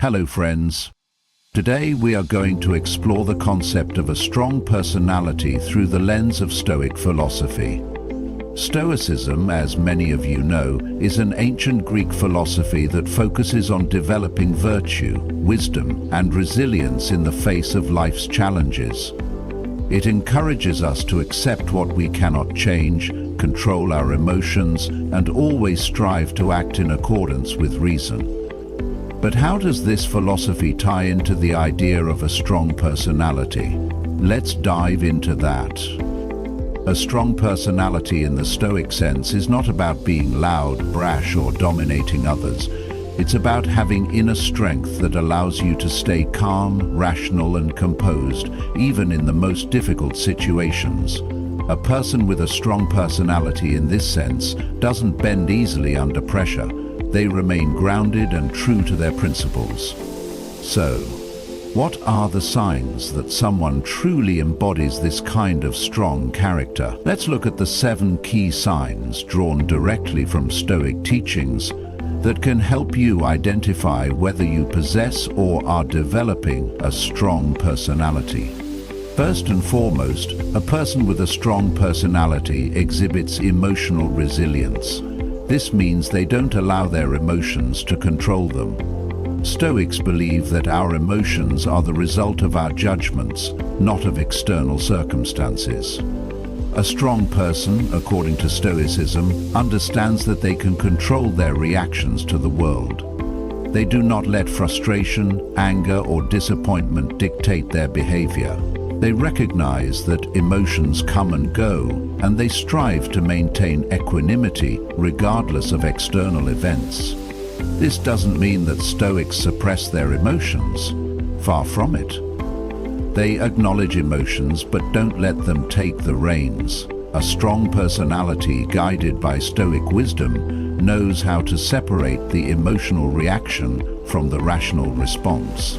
Hello friends. Today we are going to explore the concept of a strong personality through the lens of Stoic philosophy. Stoicism, as many of you know, is an ancient Greek philosophy that focuses on developing virtue, wisdom, and resilience in the face of life's challenges. It encourages us to accept what we cannot change, control our emotions, and always strive to act in accordance with reason. But how does this philosophy tie into the idea of a strong personality? Let's dive into that. A strong personality in the Stoic sense is not about being loud, brash, or dominating others. It's about having inner strength that allows you to stay calm, rational, and composed, even in the most difficult situations. A person with a strong personality in this sense doesn't bend easily under pressure. They remain grounded and true to their principles. So, what are the signs that someone truly embodies this kind of strong character? Let's look at the 7 key signs drawn directly from Stoic teachings that can help you identify whether you possess or are developing a strong personality. First and foremost, a person with a strong personality exhibits emotional resilience. This means they don't allow their emotions to control them. Stoics believe that our emotions are the result of our judgments, not of external circumstances. A strong person, according to Stoicism, understands that they can control their reactions to the world. They do not let frustration, anger, or disappointment dictate their behavior. They recognize that emotions come and go, and they strive to maintain equanimity regardless of external events. This doesn't mean that Stoics suppress their emotions. Far from it. They acknowledge emotions but don't let them take the reins. A strong personality guided by Stoic wisdom knows how to separate the emotional reaction from the rational response.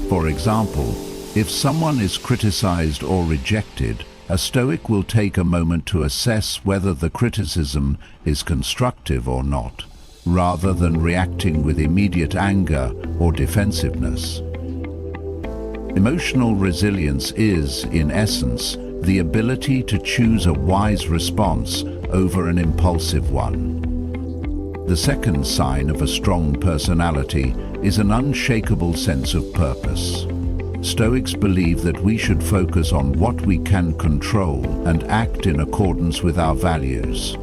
For example, if someone is criticized or rejected, a Stoic will take a moment to assess whether the criticism is constructive or not, rather than reacting with immediate anger or defensiveness. Emotional resilience is, in essence, the ability to choose a wise response over an impulsive one. The second sign of a strong personality is an unshakable sense of purpose. Stoics believe that we should focus on what we can control and act in accordance with our values.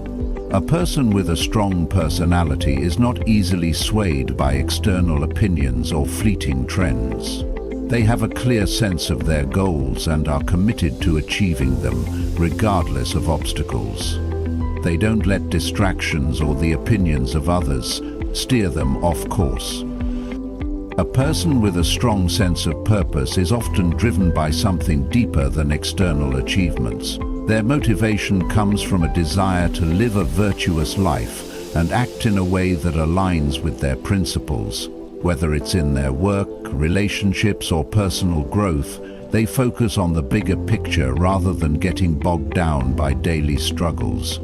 A person with a strong personality is not easily swayed by external opinions or fleeting trends. They have a clear sense of their goals and are committed to achieving them, regardless of obstacles. They don't let distractions or the opinions of others steer them off course. A person with a strong sense of purpose is often driven by something deeper than external achievements. Their motivation comes from a desire to live a virtuous life and act in a way that aligns with their principles. Whether it's in their work, relationships, or personal growth, they focus on the bigger picture rather than getting bogged down by daily struggles.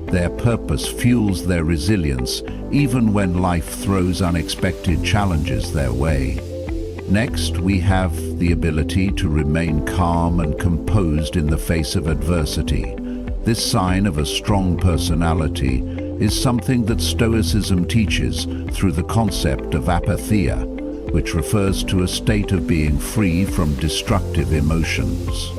Their purpose fuels their resilience, even when life throws unexpected challenges their way. Next, we have the ability to remain calm and composed in the face of adversity. This sign of a strong personality is something that Stoicism teaches through the concept of apatheia, which refers to a state of being free from destructive emotions.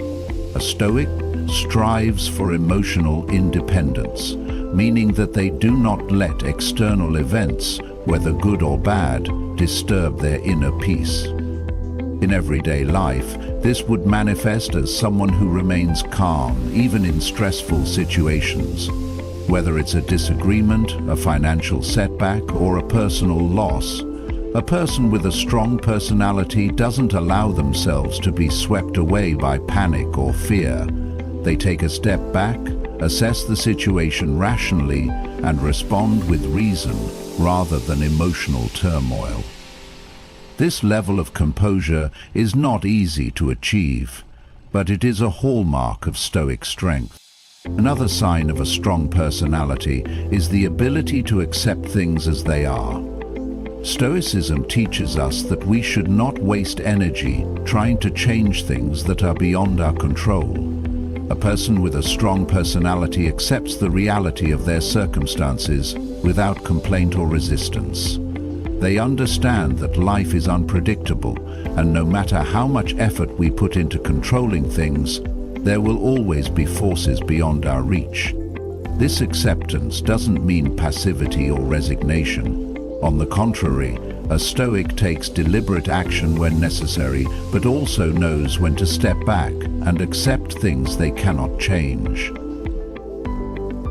A Stoic strives for emotional independence, meaning that they do not let external events, whether good or bad, disturb their inner peace. In everyday life, this would manifest as someone who remains calm, even in stressful situations. Whether it's a disagreement, a financial setback, or a personal loss, a person with a strong personality doesn't allow themselves to be swept away by panic or fear. They take a step back, assess the situation rationally, and respond with reason rather than emotional turmoil. This level of composure is not easy to achieve, but it is a hallmark of Stoic strength. Another sign of a strong personality is the ability to accept things as they are. Stoicism teaches us that we should not waste energy trying to change things that are beyond our control. A person with a strong personality accepts the reality of their circumstances without complaint or resistance. They understand that life is unpredictable, and no matter how much effort we put into controlling things, there will always be forces beyond our reach. This acceptance doesn't mean passivity or resignation. On the contrary, a Stoic takes deliberate action when necessary, but also knows when to step back and accept things they cannot change.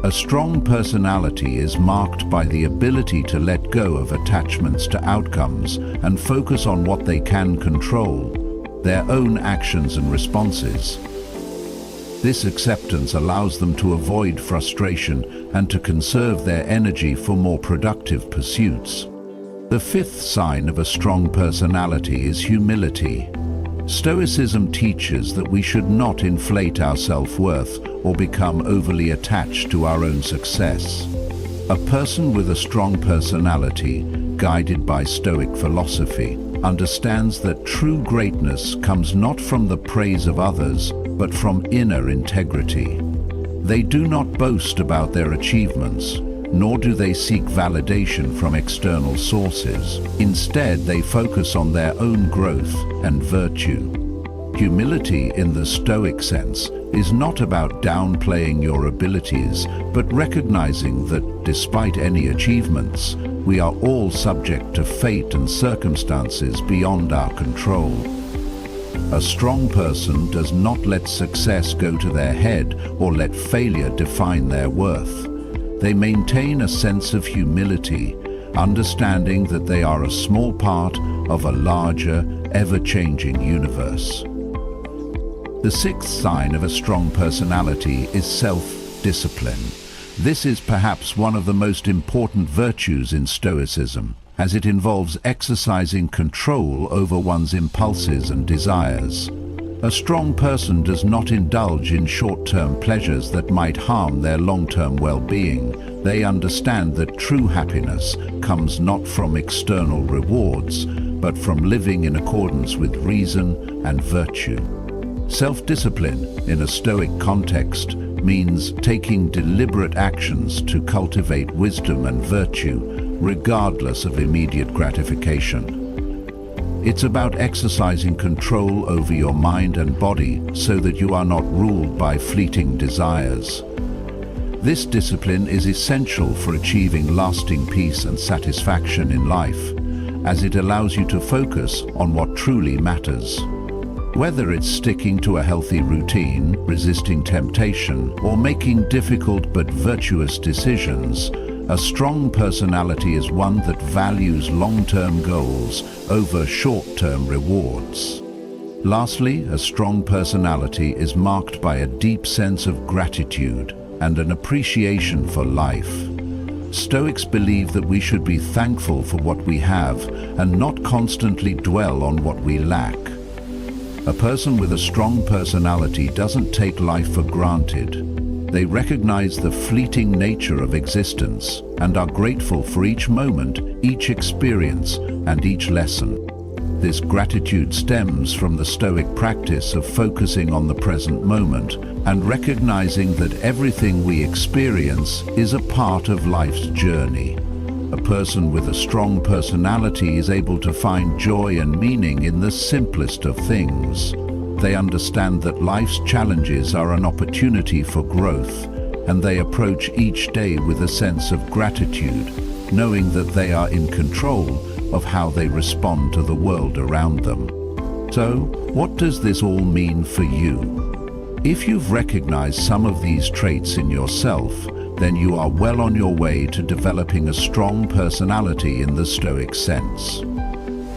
A strong personality is marked by the ability to let go of attachments to outcomes and focus on what they can control, their own actions and responses. This acceptance allows them to avoid frustration and to conserve their energy for more productive pursuits. The fifth sign of a strong personality is humility. Stoicism teaches that we should not inflate our self-worth or become overly attached to our own success. A person with a strong personality, guided by Stoic philosophy, understands that true greatness comes not from the praise of others, but from inner integrity. They do not boast about their achievements, nor do they seek validation from external sources. Instead, they focus on their own growth and virtue. Humility in the Stoic sense is not about downplaying your abilities, but recognizing that despite any achievements, we are all subject to fate and circumstances beyond our control. A strong person does not let success go to their head or let failure define their worth. They maintain a sense of humility, understanding that they are a small part of a larger, ever-changing universe. The sixth sign of a strong personality is self-discipline. This is perhaps one of the most important virtues in Stoicism, as it involves exercising control over one's impulses and desires. A strong person does not indulge in short-term pleasures that might harm their long-term well-being. They understand that true happiness comes not from external rewards, but from living in accordance with reason and virtue. Self-discipline, in a Stoic context, means taking deliberate actions to cultivate wisdom and virtue, regardless of immediate gratification. It's about exercising control over your mind and body so that you are not ruled by fleeting desires. This discipline is essential for achieving lasting peace and satisfaction in life, as it allows you to focus on what truly matters. Whether it's sticking to a healthy routine, resisting temptation, or making difficult but virtuous decisions, a strong personality is one that values long-term goals over short-term rewards. Lastly, a strong personality is marked by a deep sense of gratitude and an appreciation for life. Stoics believe that we should be thankful for what we have and not constantly dwell on what we lack. A person with a strong personality doesn't take life for granted. They recognize the fleeting nature of existence and are grateful for each moment, each experience, and each lesson. This gratitude stems from the Stoic practice of focusing on the present moment and recognizing that everything we experience is a part of life's journey. A person with a strong personality is able to find joy and meaning in the simplest of things. They understand that life's challenges are an opportunity for growth, and they approach each day with a sense of gratitude, knowing that they are in control of how they respond to the world around them. So, what does this all mean for you? If you've recognized some of these traits in yourself, then you are well on your way to developing a strong personality in the Stoic sense.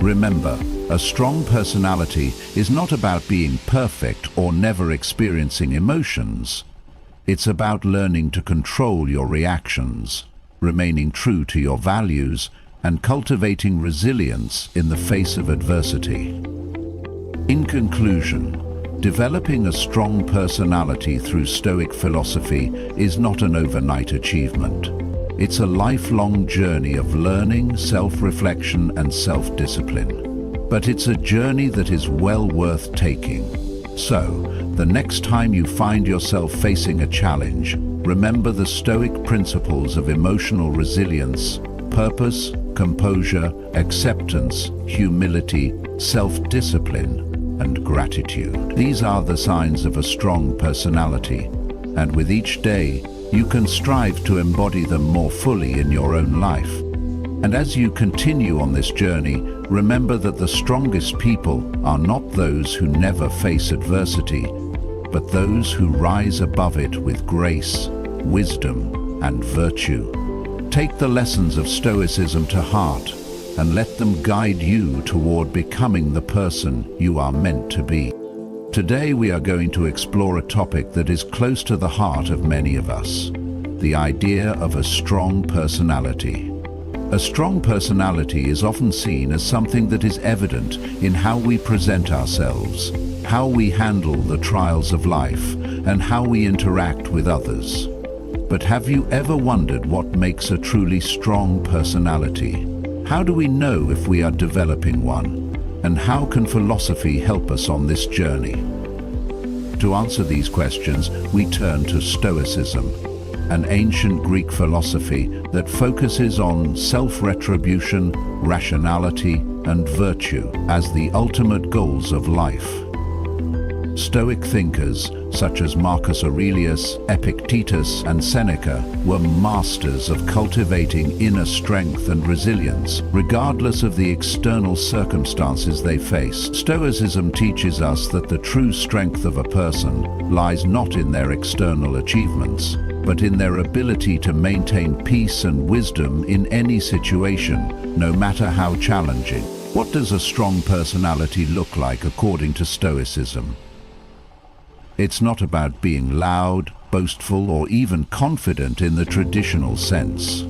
Remember, a strong personality is not about being perfect or never experiencing emotions. It's about learning to control your reactions, remaining true to your values, and cultivating resilience in the face of adversity. In conclusion, developing a strong personality through Stoic philosophy is not an overnight achievement. It's a lifelong journey of learning, self-reflection, and self-discipline. But it's a journey that is well worth taking. So, the next time you find yourself facing a challenge, remember the Stoic principles of emotional resilience, purpose, composure, acceptance, humility, self-discipline, and gratitude. These are the signs of a strong personality, and with each day, you can strive to embody them more fully in your own life. And as you continue on this journey, remember that the strongest people are not those who never face adversity, but those who rise above it with grace, wisdom, and virtue. Take the lessons of Stoicism to heart and let them guide you toward becoming the person you are meant to be. Today we are going to explore a topic that is close to the heart of many of us, the idea of a strong personality. A strong personality is often seen as something that is evident in how we present ourselves, how we handle the trials of life, and how we interact with others. But have you ever wondered what makes a truly strong personality? How do we know if we are developing one? And how can philosophy help us on this journey? To answer these questions, we turn to Stoicism, an ancient Greek philosophy that focuses on self-retribution, rationality, and virtue as the ultimate goals of life. Stoic thinkers such as Marcus Aurelius, Epictetus, and Seneca were masters of cultivating inner strength and resilience, regardless of the external circumstances they face. Stoicism teaches us that the true strength of a person lies not in their external achievements, but in their ability to maintain peace and wisdom in any situation, no matter how challenging. What does a strong personality look like according to Stoicism? It's not about being loud, boastful, or even confident in the traditional sense.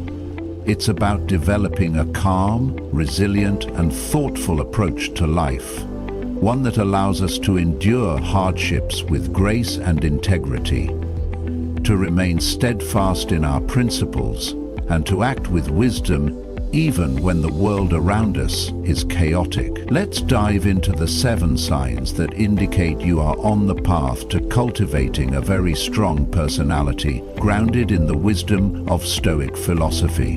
It's about developing a calm, resilient, and thoughtful approach to life, one that allows us to endure hardships with grace and integrity, to remain steadfast in our principles, and to act with wisdom even when the world around us is chaotic. Let's dive into the 7 signs that indicate you are on the path to cultivating a very strong personality, grounded in the wisdom of Stoic philosophy.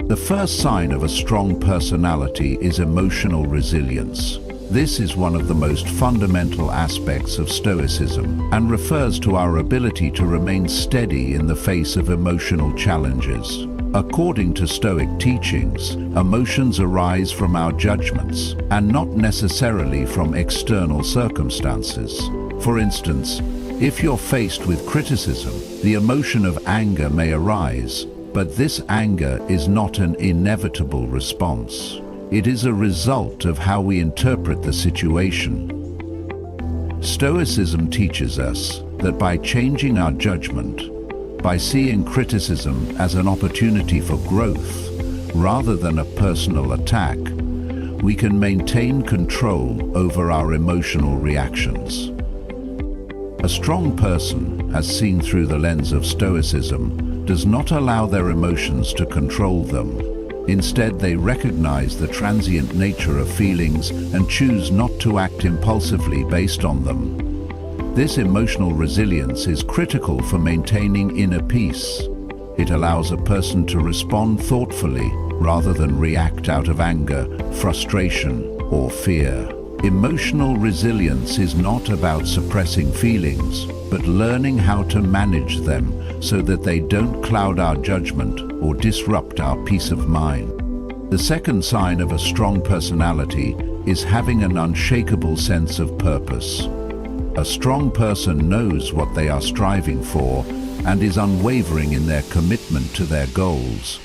The first sign of a strong personality is emotional resilience. This is one of the most fundamental aspects of Stoicism and refers to our ability to remain steady in the face of emotional challenges. According to Stoic teachings, emotions arise from our judgments and not necessarily from external circumstances. For instance, if you're faced with criticism, the emotion of anger may arise, but this anger is not an inevitable response. It is a result of how we interpret the situation. Stoicism teaches us that by changing our judgment, by seeing criticism as an opportunity for growth rather than a personal attack, we can maintain control over our emotional reactions. A strong person, as seen through the lens of Stoicism, does not allow their emotions to control them. Instead, they recognize the transient nature of feelings and choose not to act impulsively based on them. This emotional resilience is critical for maintaining inner peace. It allows a person to respond thoughtfully rather than react out of anger, frustration, or fear. Emotional resilience is not about suppressing feelings, but learning how to manage them so that they don't cloud our judgment or disrupt our peace of mind. The second sign of a strong personality is having an unshakable sense of purpose. A strong person knows what they are striving for and is unwavering in their commitment to their goals.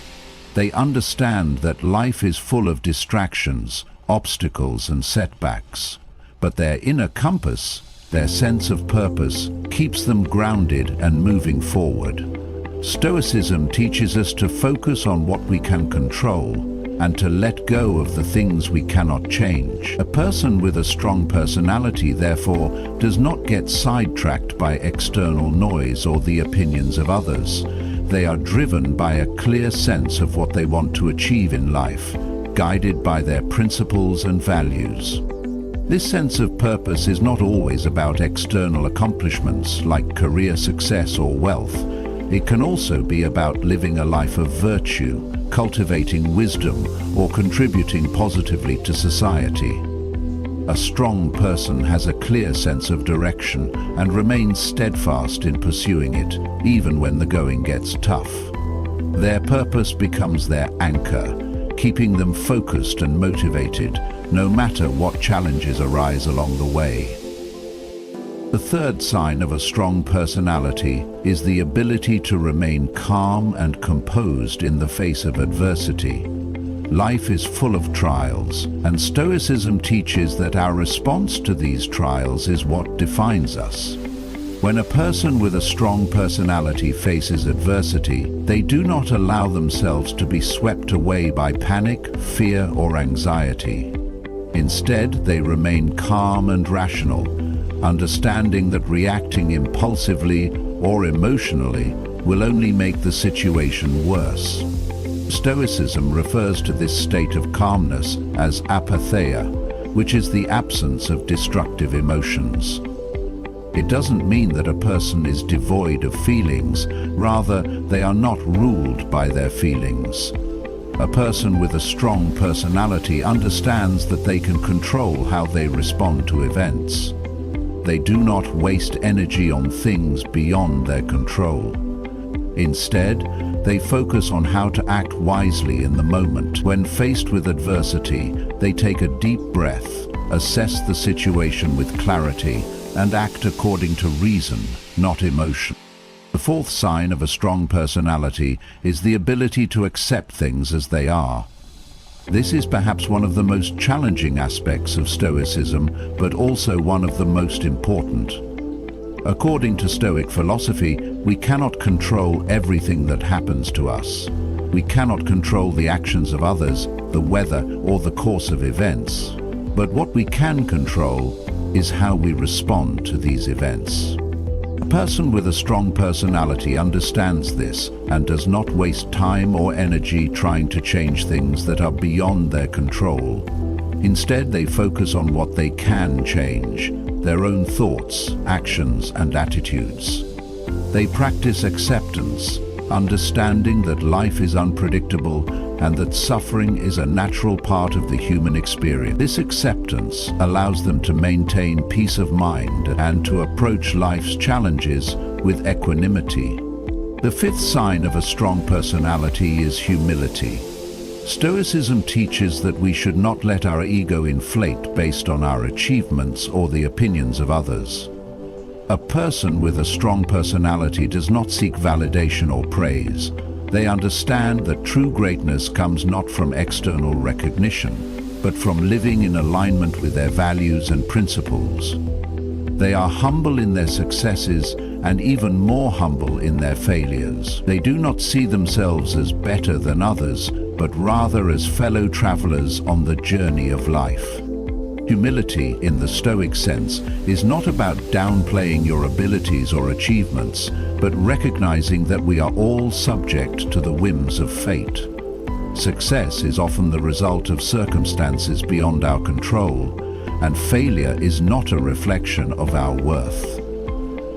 They understand that life is full of distractions, obstacles, and setbacks, but their inner compass, their sense of purpose, keeps them grounded and moving forward. Stoicism teaches us to focus on what we can control and to let go of the things we cannot change. A person with a strong personality, therefore, does not get sidetracked by external noise or the opinions of others. they are driven by a clear sense of what they want to achieve in life, guided by their principles and values. This sense of purpose is not always about external accomplishments like career success or wealth. It can also be about living a life of virtue, cultivating wisdom, or contributing positively to society. A strong person has a clear sense of direction and remains steadfast in pursuing it, even when the going gets tough. Their purpose becomes their anchor, keeping them focused and motivated, no matter what challenges arise along the way. The third sign of a strong personality is the ability to remain calm and composed in the face of adversity. Life is full of trials, and Stoicism teaches that our response to these trials is what defines us. When a person with a strong personality faces adversity, they do not allow themselves to be swept away by panic, fear, or anxiety. Instead, they remain calm and rational, understanding that reacting impulsively or emotionally will only make the situation worse. Stoicism refers to this state of calmness as apatheia, which is the absence of destructive emotions. It doesn't mean that a person is devoid of feelings, rather they are not ruled by their feelings. A person with a strong personality understands that they can control how they respond to events. They do not waste energy on things beyond their control. Instead, they focus on how to act wisely in the moment. When faced with adversity, they take a deep breath, assess the situation with clarity, and act according to reason, not emotion. The fourth sign of a strong personality is the ability to accept things as they are. This is perhaps one of the most challenging aspects of Stoicism, but also one of the most important. According to Stoic philosophy, we cannot control everything that happens to us. We cannot control the actions of others, the weather, or the course of events. But what we can control is how we respond to these events. A person with a strong personality understands this and does not waste time or energy trying to change things that are beyond their control. Instead, they focus on what they can change, their own thoughts, actions, and attitudes. They practice acceptance, understanding that life is unpredictable and that suffering is a natural part of the human experience. This acceptance allows them to maintain peace of mind and to approach life's challenges with equanimity. The fifth sign of a strong personality is humility. Stoicism teaches that we should not let our ego inflate based on our achievements or the opinions of others. A person with a strong personality does not seek validation or praise. They understand that true greatness comes not from external recognition, but from living in alignment with their values and principles. They are humble in their successes and even more humble in their failures. They do not see themselves as better than others, but rather as fellow travelers on the journey of life. Humility, in the Stoic sense, is not about downplaying your abilities or achievements, but recognizing that we are all subject to the whims of fate. Success is often the result of circumstances beyond our control, and failure is not a reflection of our worth.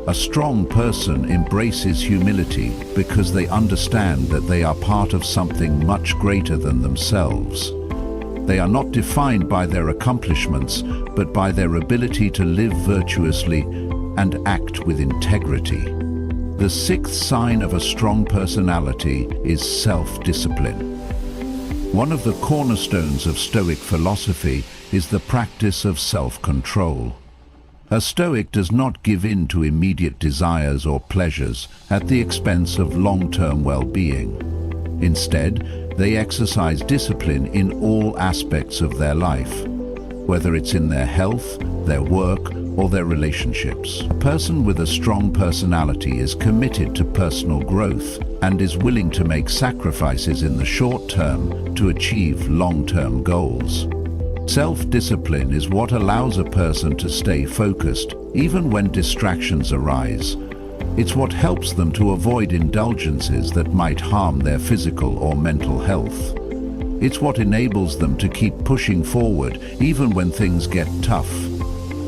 A strong person embraces humility because they understand that they are part of something much greater than themselves. They are not defined by their accomplishments, but by their ability to live virtuously and act with integrity. The sixth sign of a strong personality is self-discipline. One of the cornerstones of Stoic philosophy is the practice of self-control. A Stoic does not give in to immediate desires or pleasures at the expense of long-term well-being. Instead, they exercise discipline in all aspects of their life, whether it's in their health, their work, or their relationships. A person with a strong personality is committed to personal growth and is willing to make sacrifices in the short term to achieve long-term goals. Self-discipline is what allows a person to stay focused even when distractions arise. It's what helps them to avoid indulgences that might harm their physical or mental health. It's what enables them to keep pushing forward even when things get tough.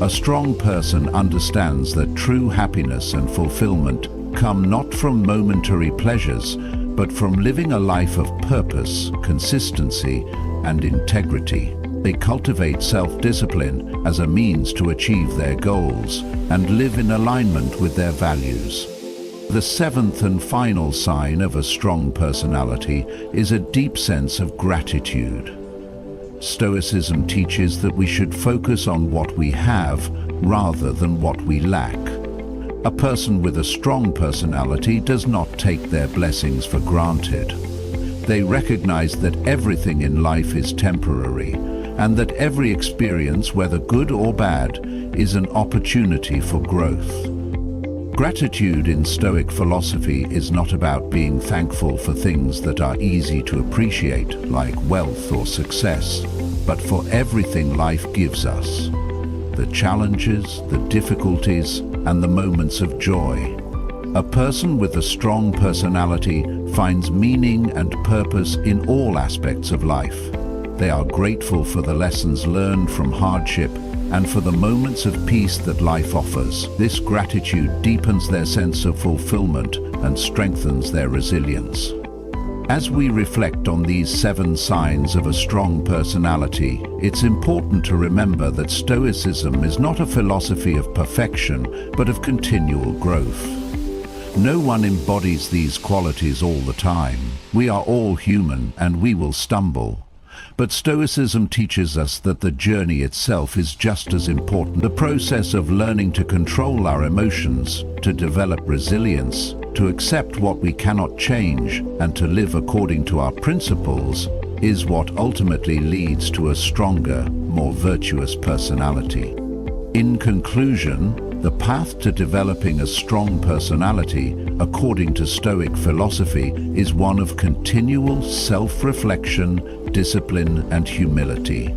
A strong person understands that true happiness and fulfillment come not from momentary pleasures, but from living a life of purpose, consistency, and integrity. They cultivate self-discipline as a means to achieve their goals and live in alignment with their values. The seventh and final sign of a strong personality is a deep sense of gratitude. Stoicism teaches that we should focus on what we have rather than what we lack. A person with a strong personality does not take their blessings for granted. They recognize that everything in life is temporary, and that every experience, whether good or bad, is an opportunity for growth. Gratitude in Stoic philosophy is not about being thankful for things that are easy to appreciate, like wealth or success, but for everything life gives us. The challenges, the difficulties, and the moments of joy. A person with a strong personality finds meaning and purpose in all aspects of life. They are grateful for the lessons learned from hardship and for the moments of peace that life offers. This gratitude deepens their sense of fulfillment and strengthens their resilience. As we reflect on these 7 signs of a strong personality, it's important to remember that Stoicism is not a philosophy of perfection, but of continual growth. No one embodies these qualities all the time. We are all human and we will stumble. But Stoicism teaches us that the journey itself is just as important. The process of learning to control our emotions, to develop resilience, to accept what we cannot change, and to live according to our principles is what ultimately leads to a stronger, more virtuous personality. In conclusion, the path to developing a strong personality, according to Stoic philosophy, is one of continual self-reflection, discipline, and humility.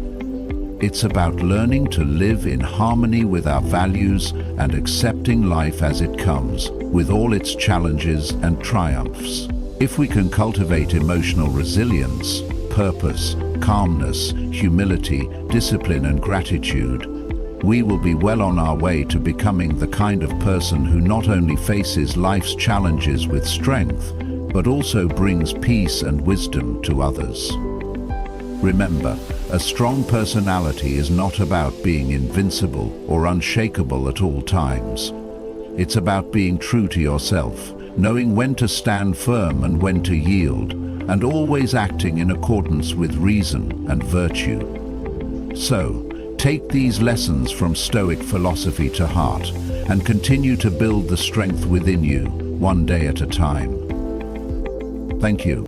It's about learning to live in harmony with our values and accepting life as it comes, with all its challenges and triumphs. If we can cultivate emotional resilience, purpose, calmness, humility, discipline, and gratitude, we will be well on our way to becoming the kind of person who not only faces life's challenges with strength, but also brings peace and wisdom to others. Remember, a strong personality is not about being invincible or unshakable at all times. It's about being true to yourself, knowing when to stand firm and when to yield, and always acting in accordance with reason and virtue. So, take these lessons from Stoic philosophy to heart and continue to build the strength within you, one day at a time. Thank you.